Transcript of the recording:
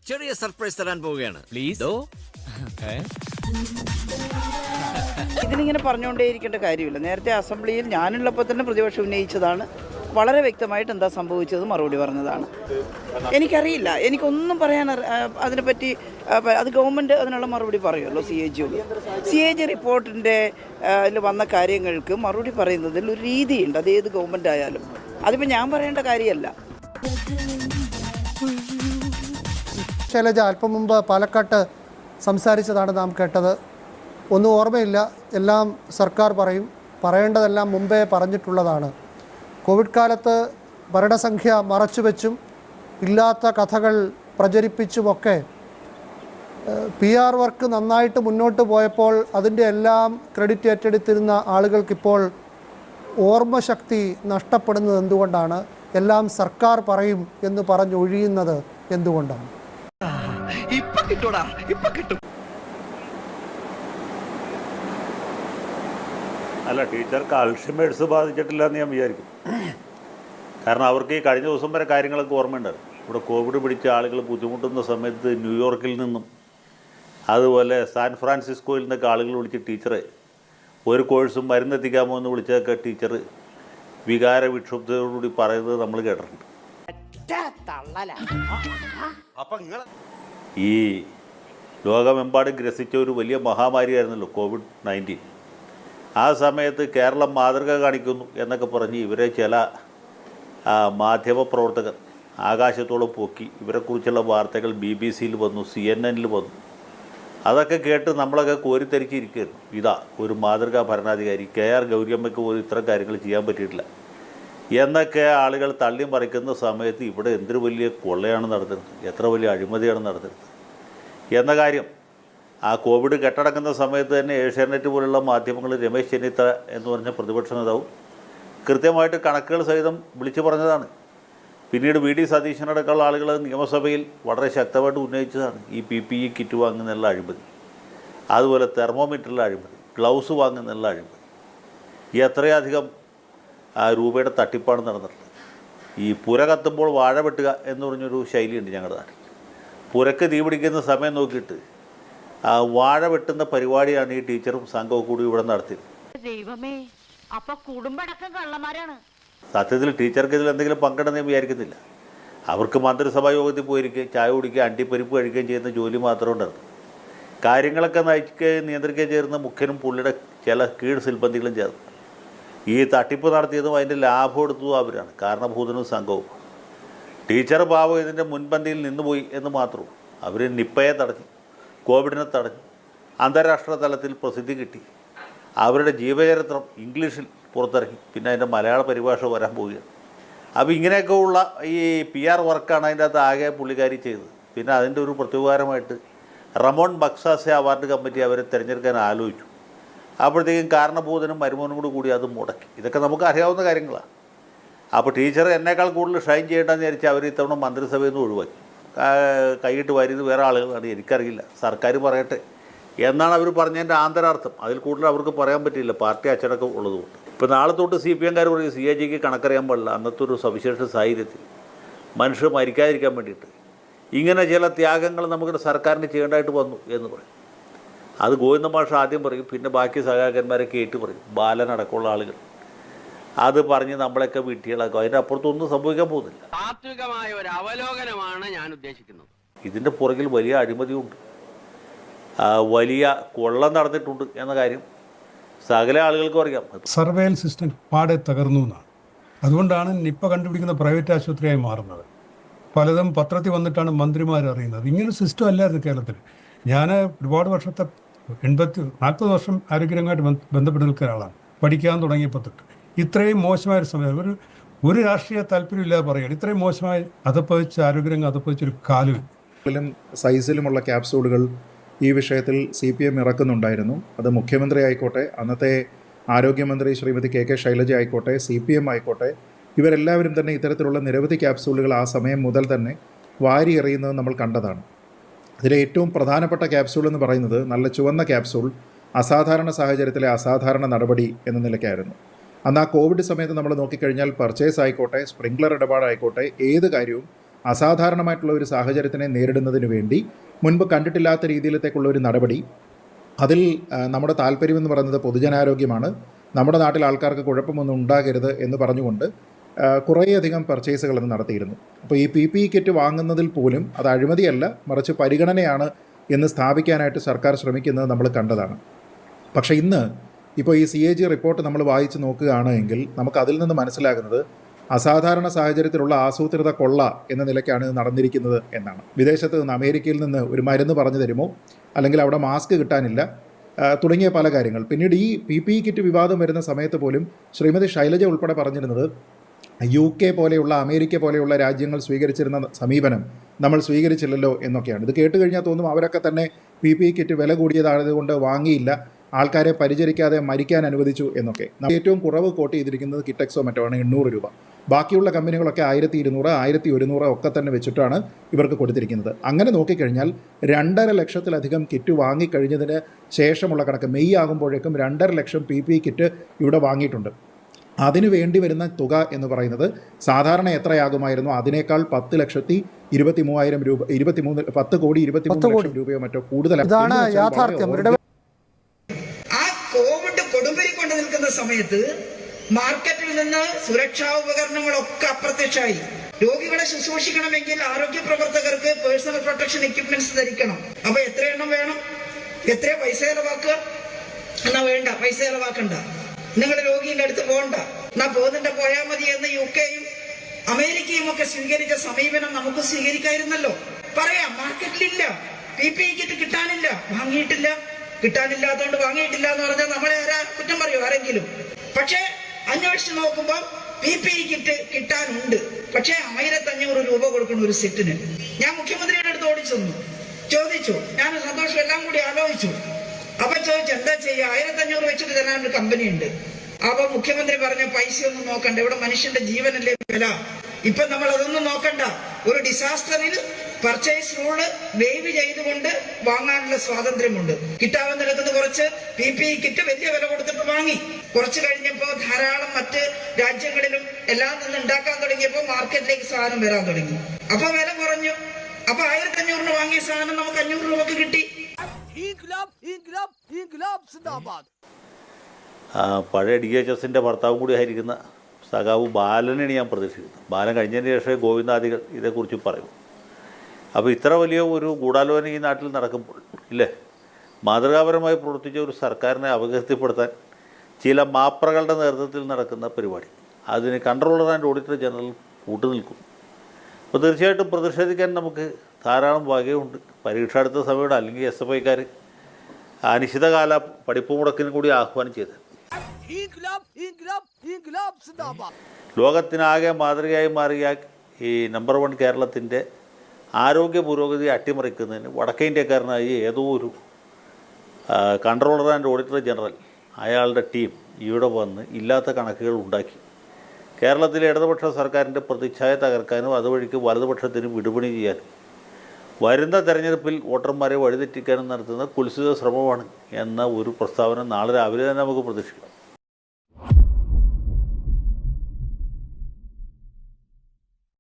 ചെറിയ സർപ്രൈസ് തരാൻ പോവുകയാണ്. പ്ലീസ്. ഇതിനിങ്ങനെ പറഞ്ഞുകൊണ്ടേയിരിക്കേണ്ട കാര്യമില്ല. നേരത്തെ അസംബ്ലിയിൽ ഞാനുള്ളപ്പോൾ തന്നെ പ്രതിപക്ഷം ഉന്നയിച്ചതാണ്. വളരെ വ്യക്തമായിട്ട് എന്താ സംഭവിച്ചത് മറുപടി പറഞ്ഞതാണ്. എനിക്കറിയില്ല, എനിക്കൊന്നും പറയാൻ അതിനെപ്പറ്റി. അത് ഗവൺമെൻറ് അതിനുള്ള മറുപടി പറയുമല്ലോ. CAG റിപ്പോർട്ടിൻ്റെ വന്ന കാര്യങ്ങൾക്ക് മറുപടി പറയുന്നതിൽ ഒരു രീതിയുണ്ട്. അത് ഏത് ഗവൺമെൻറ് ആയാലും. അതിപ്പോൾ ഞാൻ പറയേണ്ട കാര്യമല്ല. ശൈലജ അല്പം മുമ്പ് പാലക്കാട്ട് സംസാരിച്ചതാണ് നാം കേട്ടത്. ഒന്നും ഓർമ്മയില്ല, എല്ലാം സർക്കാർ പറയും, പറയേണ്ടതെല്ലാം മുമ്പേ പറഞ്ഞിട്ടുള്ളതാണ്. കോവിഡ് കാലത്ത് മരണസംഖ്യ മറച്ചുവെച്ചും ഇല്ലാത്ത കഥകൾ പ്രചരിപ്പിച്ചുമൊക്കെ PR വർക്ക് നന്നായിട്ട് മുന്നോട്ട് പോയപ്പോൾ അതിൻ്റെ എല്ലാം ക്രെഡിറ്റ് ഏറ്റെടുത്തിരുന്ന ആളുകൾക്കിപ്പോൾ ഓർമ്മശക്തി നഷ്ടപ്പെടുന്നത് എന്തുകൊണ്ടാണ്? എല്ലാം സർക്കാർ പറയും എന്ന് പറഞ്ഞൊഴിയുന്നത് എന്തുകൊണ്ടാണ്? അല്ല, ടീച്ചർക്ക് അൾഷിമേഴ്സ് ബാധിച്ചിട്ടില്ല എന്ന് ഞാൻ വിചാരിക്കും. കാരണം അവർക്ക് ഈ കഴിഞ്ഞ ദിവസം വരെ കാര്യങ്ങളൊക്കെ ഓർമ്മയുണ്ടായിരുന്നു. ഇവിടെ കോവിഡ് പിടിച്ച ആളുകൾ ബുദ്ധിമുട്ടുന്ന സമയത്ത് ന്യൂയോർക്കിൽ നിന്നും അതുപോലെ സാൻ ഫ്രാൻസിസ്കോയിൽ നിന്നൊക്കെ ആളുകൾ വിളിച്ച് ടീച്ചറെ ഒരു കോഴ്സും മരുന്നെത്തിക്കാമോ എന്ന് വിളിച്ചതൊക്കെ ടീച്ചർ വികാര വിക്ഷുബ്ധയോടുകൂടി പറയുന്നത് നമ്മൾ കേട്ടിട്ടുണ്ട്. ഈ ലോകമെമ്പാടും ഗ്രസിച്ച ഒരു വലിയ മഹാമാരിയായിരുന്നല്ലോ COVID-19. ആ സമയത്ത് കേരളം മാതൃക കാണിക്കുന്നു എന്നൊക്കെ പറഞ്ഞ് ഇവരെ ചില മാധ്യമപ്രവർത്തകർ ആകാശത്തോളം പൊക്കി ഇവരെക്കുറിച്ചുള്ള വാർത്തകൾ BBC-യിൽ വന്നു, CNN-ൽ വന്നു. അതൊക്കെ കേട്ട് നമ്മളൊക്കെ കോരിത്തരിച്ചിരിക്കുകയായിരുന്നു. ഇതാ ഒരു മാതൃകാ ഭരണാധികാരി, KR ഗൗരിയമ്മയ്ക്ക് പോലും ഇത്തരം കാര്യങ്ങൾ ചെയ്യാൻ പറ്റിയിട്ടില്ല എന്നൊക്കെ ആളുകൾ തള്ളി മറിക്കുന്ന സമയത്ത് ഇവിടെ എന്തൊരു വലിയ കൊള്ളയാണ് നടത്തുന്നത്, എത്ര വലിയ അഴിമതിയാണ് നടത്തുന്നത് എന്ന കാര്യം ആ കോവിഡ് കെട്ടടങ്ങുന്ന സമയത്ത് തന്നെ ഏഷ്യാനെറ്റ് പോലുള്ള മാധ്യമങ്ങൾ രമേശ് ചെന്നിത്തല എന്ന് പറഞ്ഞ പ്രതിപക്ഷ നേതാവ് കൃത്യമായിട്ട് കണക്കുകൾ സഹിതം വിളിച്ചു പറഞ്ഞതാണ്. പിന്നീട് VD സതീശനടക്കമുള്ള ആളുകൾ നിയമസഭയിൽ വളരെ ശക്തമായിട്ട് ഉന്നയിച്ചതാണ് ഈ PPE കിറ്റ് വാങ്ങുന്നുള്ള അഴിമതി, അതുപോലെ തെർമോമീറ്ററിലെ അഴിമതി, ഗ്ലൗസ് വാങ്ങുന്നുള്ള അഴിമതി. എത്രയധികം രൂപയുടെ തട്ടിപ്പാണ് നടന്നിട്ടുള്ളത്. ഈ പുര കത്തുമ്പോൾ വാഴ വെട്ടുക എന്ന് പറഞ്ഞൊരു ശൈലിയുണ്ട് ഞങ്ങളുടെ നാട്ടിൽ. പുരക്ക് തീ പിടിക്കുന്ന സമയം നോക്കിയിട്ട് വാഴ വെട്ടുന്ന പരിപാടിയാണ് ഈ ടീച്ചറും സംഘവും കൂടി ഇവിടെ നടത്തിയത്. സത്യത്തിൽ ടീച്ചർക്ക് ഇതിൽ എന്തെങ്കിലും പങ്കിടുന്ന വിചാരിക്കുന്നില്ല. അവർക്ക് മന്ത്രിസഭാ യോഗത്തിൽ പോയിരിക്കുകയും ചായ കുടിക്കുകയും അണ്ടിപ്പരിപ്പ് കഴിക്കുകയും ചെയ്യുന്ന ജോലി മാത്രം ഉണ്ടായിരുന്നു. കാര്യങ്ങളൊക്കെ നയിക്കുകയും നിയന്ത്രിക്കുകയും ചേർന്ന മുഖ്യനും പുള്ളിയുടെ ചില കീഴ് സിൽബന്ധികളും ചേർന്നു. ഈ തട്ടിപ്പ് നടത്തിയതും അതിൻ്റെ ലാഭം എടുത്തതും അവരാണ്, കാരണഭൂതനും സംഘവും. ടീച്ചർ പാവം ഇതിൻ്റെ മുൻപന്തിയിൽ നിന്നുപോയി എന്ന് മാത്രവും. അവർ നിപ്പയെ തടഞ്ഞു, കോവിഡിനെ തടഞ്ഞു, അന്താരാഷ്ട്ര തലത്തിൽ പ്രസിദ്ധി കിട്ടി. അവരുടെ ജീവചരിത്രം ഇംഗ്ലീഷിൽ പുറത്തിറങ്ങി, പിന്നെ അതിൻ്റെ മലയാള പരിഭാഷ വരാൻ പോവുകയാണ്. അപ്പോൾ ഇങ്ങനെയൊക്കെ ഉള്ള ഈ PR വർക്കാണ് അതിൻ്റെ അകത്ത് ആകെ പുള്ളിക്കാരി ചെയ്തത്. പിന്നെ അതിൻ്റെ ഒരു പ്രത്യുപകാരമായിട്ട് റമോൺ മഗ്സാസെ അവാർഡ് കമ്മിറ്റി അവരെ തിരഞ്ഞെടുക്കാൻ ആലോചിച്ചു. അപ്പോഴത്തേക്കും കാരണഭൂതനും മരുമോനും കൂടി അത് മുടക്കി. ഇതൊക്കെ നമുക്ക് അറിയാവുന്ന കാര്യങ്ങളാണ്. അപ്പോൾ ടീച്ചർ എന്നേക്കാൾ കൂടുതൽ ഷൈൻ ചെയ്യേണ്ടെന്ന് വിചാരിച്ച് അവർ ഇത്തവണ മന്ത്രിസഭയിൽ നിന്ന് ഒഴിവാക്കി. കൈയിട്ട് വാരിയത് വേറെ ആളുകളാണ്, എനിക്കറിയില്ല, സർക്കാർ പറയട്ടെ എന്നാണ് അവർ പറഞ്ഞതിൻ്റെ ആന്തരാർത്ഥം. അതിൽ കൂടുതൽ അവർക്ക് പറയാൻ പറ്റില്ല, പാർട്ടി അച്ചടക്കം ഉള്ളതുകൊണ്ട്. ഇപ്പോൾ നാളെ തൊട്ട് CPM-കാർ പറയും CAG-ക്ക് കണക്കറിയാൻ പാടില്ല. അന്നത്തെ ഒരു സവിശേഷ സാഹചര്യത്തിൽ മനുഷ്യർ മരിക്കാതിരിക്കാൻ വേണ്ടിയിട്ട് ഇങ്ങനെ ചില ത്യാഗങ്ങൾ നമുക്ക് സർക്കാരിന് ചെയ്യേണ്ടതായിട്ട് വന്നു എന്ന് പറയും. അത് ഗോവിന്ദ മാഷ് ആദ്യം പറയും, പിന്നെ ബാക്കി സഹായകന്മാരൊക്കെ ഏറ്റ് പറയും, ബാലനടക്കമുള്ള ആളുകൾ അത് പറഞ്ഞ് നമ്മളൊക്കെ വീട്ടികളാക്കും. അതിൻ്റെ അപ്പുറത്തൊന്നും സംഭവിക്കാൻ പോകുന്നില്ല. താത്വികമായ ഒരു അവലോകനമാണ് ഞാൻ ഉദ്ദേശിക്കുന്നത്. ഇതിൻ്റെ പുറകിൽ വലിയ അഴിമതിയുണ്ട്, വലിയ കൊള്ള നടന്നിട്ടുണ്ട് എന്ന കാര്യം സകല ആളുകൾക്കും അറിയാം. സർവൈലൻസ് സിസ്റ്റം പാടെ തകർന്നു എന്നാണ്. അതുകൊണ്ടാണ് നിപ്പ കണ്ടുപിടിക്കുന്ന പ്രൈവറ്റ് ആശുപത്രിയായി മാറുന്നത്. പലതും പത്രത്തിൽ വന്നിട്ടാണ് മന്ത്രിമാർ അറിയുന്നത്. ഇങ്ങനെ സിസ്റ്റം അല്ലായിരുന്നു കേരളത്തിൽ. ഞാൻ ഒരുപാട് വർഷത്തെ 40 വർഷം ആരോഗ്യരംഗമായിട്ട് ബന്ധപ്പെട്ട് നിൽക്കുന്ന ആളാണ്. പഠിക്കാൻ തുടങ്ങിയപ്പോൾ തൊട്ട് ഇത്രയും മോശമായൊരു സമയം ഒരു രാഷ്ട്രീയ താല്പര്യമില്ലാതെ പറയുകയാണ്. ഇത്രയും മോശമായി അതപ്പതിച്ച ആരോഗ്യരംഗം അതപ്പതിച്ചൊരു കാലം സൈസിലുമുള്ള ക്യാപ്സൂളുകൾ ഈ വിഷയത്തിൽ CPM ഇറക്കുന്നുണ്ടായിരുന്നു. അത് മുഖ്യമന്ത്രി ആയിക്കോട്ടെ, അന്നത്തെ ആരോഗ്യമന്ത്രി ശ്രീമതി KK ശൈലജ ആയിക്കോട്ടെ, CPM ആയിക്കോട്ടെ, ഇവരെല്ലാവരും തന്നെ ഇത്തരത്തിലുള്ള നിരവധി ക്യാപ്സൂളുകൾ ആ സമയം മുതൽ തന്നെ വാരി എറിയുന്നത് നമ്മൾ കണ്ടതാണ്. അതിലെ ഏറ്റവും പ്രധാനപ്പെട്ട ക്യാപ്സൂൾ എന്ന് പറയുന്നത് നല്ല ചുവന്ന ക്യാപ്സൂൾ അസാധാരണ സാഹചര്യത്തിലെ അസാധാരണ നടപടി എന്ന നിലയ്ക്കായിരുന്നു. അന്ന് ആ കോവിഡ് സമയത്ത് നമ്മൾ നോക്കിക്കഴിഞ്ഞാൽ പർച്ചേസ് ആയിക്കോട്ടെ, സ്പ്രിംഗ്ലർ ഇടപാടായിക്കോട്ടെ, ഏത് കാര്യവും അസാധാരണമായിട്ടുള്ള ഒരു സാഹചര്യത്തിനെ നേരിടുന്നതിന് വേണ്ടി മുൻപ് കണ്ടിട്ടില്ലാത്ത രീതിയിലത്തേക്കുള്ള ഒരു നടപടി. അതിൽ നമ്മുടെ താല്പര്യമെന്ന് പറയുന്നത് പൊതുജനാരോഗ്യമാണ്, നമ്മുടെ നാട്ടിൽ ആൾക്കാർക്ക് കുഴപ്പമൊന്നും ഉണ്ടാകരുത് എന്ന് പറഞ്ഞുകൊണ്ട് കുറേയധികം പർച്ചേസുകൾ ഇന്ന് നടത്തിയിരുന്നു. അപ്പോൾ ഈ PPE കിറ്റ് വാങ്ങുന്നതിൽ പോലും അത് അഴിമതിയല്ല, മറിച്ച് പരിഗണനയാണ് എന്ന് സ്ഥാപിക്കാനായിട്ട് സർക്കാർ ശ്രമിക്കുന്നത് നമ്മൾ കണ്ടതാണ്. പക്ഷേ ഇന്ന് ഇപ്പോൾ ഈ CAG റിപ്പോർട്ട് നമ്മൾ വായിച്ച് നോക്കുകയാണ് എങ്കിൽ നമുക്ക് അതിൽ നിന്ന് മനസ്സിലാകുന്നത് അസാധാരണ സാഹചര്യത്തിലുള്ള ആസൂത്രിത കൊള്ള എന്ന നിലയ്ക്കാണ് ഇത് നടന്നിരിക്കുന്നത് എന്നാണ്. വിദേശത്ത് നിന്ന്, അമേരിക്കയിൽ നിന്ന് ഒരു മരുന്ന് പറഞ്ഞു തരുമോ, അല്ലെങ്കിൽ അവിടെ മാസ്ക് കിട്ടാനില്ല, തുടങ്ങിയ പല കാര്യങ്ങൾ. പിന്നീട് ഈ PPE കിറ്റ് വിവാദം വരുന്ന സമയത്ത് പോലും ശ്രീമതി ശൈലജ ഉൾപ്പെടെ പറഞ്ഞിരുന്നത് UK പോലെയുള്ള, അമേരിക്ക പോലെയുള്ള രാജ്യങ്ങൾ സ്വീകരിച്ചിരുന്ന സമീപനം നമ്മൾ സ്വീകരിച്ചില്ലല്ലോ എന്നൊക്കെയാണ്. ഇത് കേട്ട് കഴിഞ്ഞാൽ തോന്നും അവരൊക്കെ തന്നെ PPE കിറ്റ് വില കൂടിയതായതുകൊണ്ട് വാങ്ങിയില്ല, ആൾക്കാരെ പരിചരിക്കാതെ മരിക്കാൻ അനുവദിച്ചു എന്നൊക്കെ. ഏറ്റവും കുറവ് കോട്ട് ചെയ്തിരിക്കുന്നത് കിറ്റക്സോ മറ്റോ ആണ് 800 രൂപ. ബാക്കിയുള്ള കമ്പനികളൊക്കെ 1200, 1100 ഒക്കെ തന്നെ വെച്ചിട്ടാണ് ഇവർക്ക് കൊടുത്തിരിക്കുന്നത്. അങ്ങനെ നോക്കിക്കഴിഞ്ഞാൽ 2.5 ലക്ഷത്തിലധികം കിറ്റ് വാങ്ങിക്കഴിഞ്ഞതിന് ശേഷമുള്ള കണക്ക് മെയ് ആകുമ്പോഴേക്കും 2.5 ലക്ഷം PPE കിറ്റ് ഇവിടെ വാങ്ങിയിട്ടുണ്ട്. അതിന് വേണ്ടി വരുന്ന തുക എന്ന് പറയുന്നത് സാധാരണ എത്രയാകുമായിരുന്നു അതിനേക്കാൾ 10,23,000 രൂപ, 10 കോടി 23 ലക്ഷം രൂപയോ മറ്റോ കൂടുതലാണ്. ഇതാണ് യാഥാർത്ഥ്യം. ആ കോവിഡ് കൊടുമ്പിരി കൊണ്ട് നിൽക്കുന്ന സമയത്ത് മാർക്കറ്റിൽ നിന്ന് സുരക്ഷാ ഉപകരണങ്ങളൊക്കെ അപ്രത്യക്ഷമായി. രോഗികളെ ശുശ്രൂഷിക്കണമെങ്കിൽ ആരോഗ്യ പ്രവർത്തകർക്ക് പേഴ്സണൽ പ്രൊട്ടക്ഷൻ എക്യുപ്മെന്റ്സ് ധരിക്കണം. അപ്പൊ എത്ര എണ്ണം വേണം? എത്ര പൈസ ചെലവാക്കുക? എന്നാ വേണ്ട, പൈസ ചെലവാക്കണ്ട, നിങ്ങൾ രോഗിയുടെ അടുത്ത് പോകണ്ട, എന്നാ പോകുന്നുണ്ട് പോയാൽ മതി എന്ന് UKയും അമേരിക്കയും ഒക്കെ സ്വീകരിച്ച സമീപനം നമുക്ക് സ്വീകരിക്കായിരുന്നല്ലോ. പറയാം, മാർക്കറ്റിലില്ല, PPE കിറ്റ് കിട്ടാനില്ല, വാങ്ങിയിട്ടില്ല, കിട്ടാനില്ലാത്തതുകൊണ്ട് വാങ്ങിയിട്ടില്ല എന്ന് പറഞ്ഞാൽ നമ്മളെ ആരാ കുറ്റം പറയൂ ആരെങ്കിലും? പക്ഷേ അന്വേഷിച്ച് നോക്കുമ്പോൾ PPE കിറ്റ് കിട്ടാനുണ്ട്. പക്ഷേ 1500 രൂപ കൊടുക്കണം ഒരു സെറ്റിന്. ഞാൻ മുഖ്യമന്ത്രിയുടെ അടുത്ത് ചോദിച്ചു, ഞാൻ സന്തോഷം എല്ലാം കൂടി ആലോചിച്ചു. അപ്പൊ ചോദിച്ചു എന്താ ചെയ്യുക, 1500 വെച്ചിട്ട് തരാനൊരു കമ്പനി ഉണ്ട്. അപ്പൊ മുഖ്യമന്ത്രി പറഞ്ഞ പൈസയൊന്നും നോക്കണ്ട, ഇവിടെ മനുഷ്യന്റെ ജീവനല്ലേ വില. ഇപ്പൊ നമ്മൾ അതൊന്നും നോക്കണ്ട, ഒരു ഡിസാസ്റ്ററിൽ പർച്ചേസ് റൂള് വേവ് ചെയ്തുകൊണ്ട് വാങ്ങാനുള്ള സ്വാതന്ത്ര്യമുണ്ട്. കിട്ടാവുന്നിടത്തുനിന്ന് കുറച്ച് PPE കിറ്റ് വലിയ വില കൊടുത്തിട്ട് വാങ്ങി. കുറച്ച് കഴിഞ്ഞപ്പോൾ ധാരാളം മറ്റ് രാജ്യങ്ങളിലും എല്ലാം നിന്ന് ഉണ്ടാക്കാൻ തുടങ്ങിയപ്പോൾ മാർക്കറ്റിലേക്ക് സാധനം വരാൻ തുടങ്ങി. അപ്പൊ വില കുറഞ്ഞു. അപ്പൊ 1500 വാങ്ങിയ സാധനം നമുക്ക് 500 രൂപക്ക് കിട്ടി. പഴയ DHSന്റെ ഭർത്താവും കൂടി ആയിരിക്കുന്ന സഖാവ് ബാലനെയാണ് ഞാൻ പ്രതീക്ഷിക്കുന്നത്. ബാലൻ കഴിഞ്ഞതിന് ശേഷം ഗോവിന്ദാദികൾ ഇതേക്കുറിച്ച് പറയും. അപ്പോൾ ഇത്ര വലിയ ഒരു ഗൂഢാലോചന ഈ നാട്ടിൽ നടക്കുമ്പോൾ ഇല്ലേ, മാതൃകാപരമായി പ്രവർത്തിച്ച ഒരു സർക്കാരിനെ അപകീർത്തിപ്പെടുത്താൻ ചില മാപ്രകളുടെ നേതൃത്വത്തിൽ നടക്കുന്ന പരിപാടി, അതിന് കൺട്രോളർ ആൻഡ് ഓഡിറ്റർ ജനറൽ കൂട്ടുനിൽക്കും. അപ്പോൾ തീർച്ചയായിട്ടും പ്രതിഷേധിക്കാൻ നമുക്ക് ധാരാളം വകയുണ്ട്. പരീക്ഷ അടുത്ത സമയത്ത് അല്ലെങ്കിൽ SFIക്കാർ അനിശ്ചിതകാല പഠിപ്പ് മുടക്കിനും കൂടി ആഹ്വാനം ചെയ്ത് ലോകത്തിനാകെ മാതൃകയായി മാറിയ ഈ നമ്പർ 1 കേരളത്തിൻ്റെ ആരോഗ്യ പുരോഗതി അട്ടിമറിക്കുന്നതിന് വടക്കേ ഇന്ത്യക്കാരനായി ഏതോ ഒരു കൺട്രോളർ ആൻഡ് ഓഡിറ്റർ ജനറൽ അയാളുടെ ടീം ഇവിടെ വന്ന് ഇല്ലാത്ത കണക്കുകൾ ഉണ്ടാക്കി കേരളത്തിലെ ഇടതുപക്ഷ സർക്കാരിൻ്റെ പ്രതിച്ഛായ തകർക്കാനും അതുവഴിക്ക് വലതുപക്ഷത്തിന് വിടുപണി ചെയ്യാനും വരുന്ന തെരഞ്ഞെടുപ്പിൽ വോട്ടർമാരെ വഴിതെറ്റിക്കാനും നടത്തുന്ന കുൽസിത ശ്രമമാണ് എന്ന ഒരു പ്രസ്താവന നാളെ രാവിലെ തന്നെ നമുക്ക് പ്രതീക്ഷിക്കാം.